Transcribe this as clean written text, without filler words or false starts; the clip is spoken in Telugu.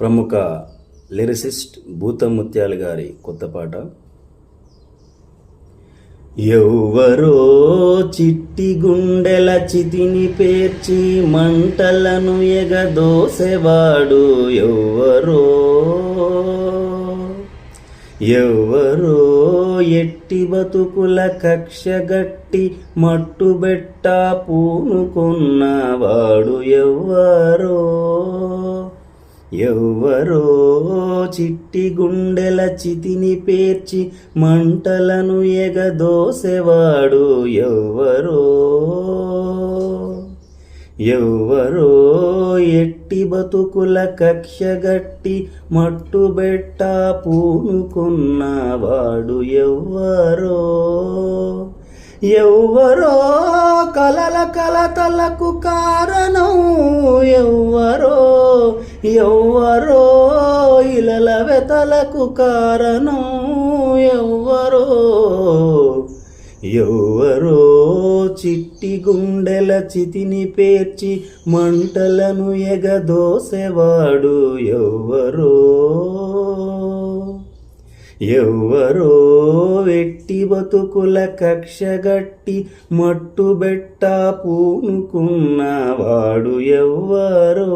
ప్రముఖ లిరిసిస్ట్ భూతముత్యాల గారి కొత్త పాట. ఎవ్వరో చిట్టి గుండెల చితిని పేర్చి మంటలను ఎగదోసెవాడు ఎవ్వరో ఎట్టి బతుకుల కక్షగట్టి మట్టుబెట్ట పూనుకున్నవాడు ఎవ్వరో చిట్టి గుండెల చితిని పేర్చి మంటలను ఎగదోసెవాడు ఎవ్వరో ఎట్టి బతుకుల కక్షగట్టి మట్టుబెట్ట పూనుకున్నవాడు ఎవ్వరో కలల కలతలకు కారణం ఎవ్వరో ఇలల వెతలకు కారణం ఎవ్వరో చిట్టి గుండెల చితిని పేర్చి మంటలను ఎగదోసెవాడు ఎవ్వరో వెట్టి బతుకుల కక్షగట్టి మట్టుబెట్ట పూనుకున్నవాడు ఎవ్వరో.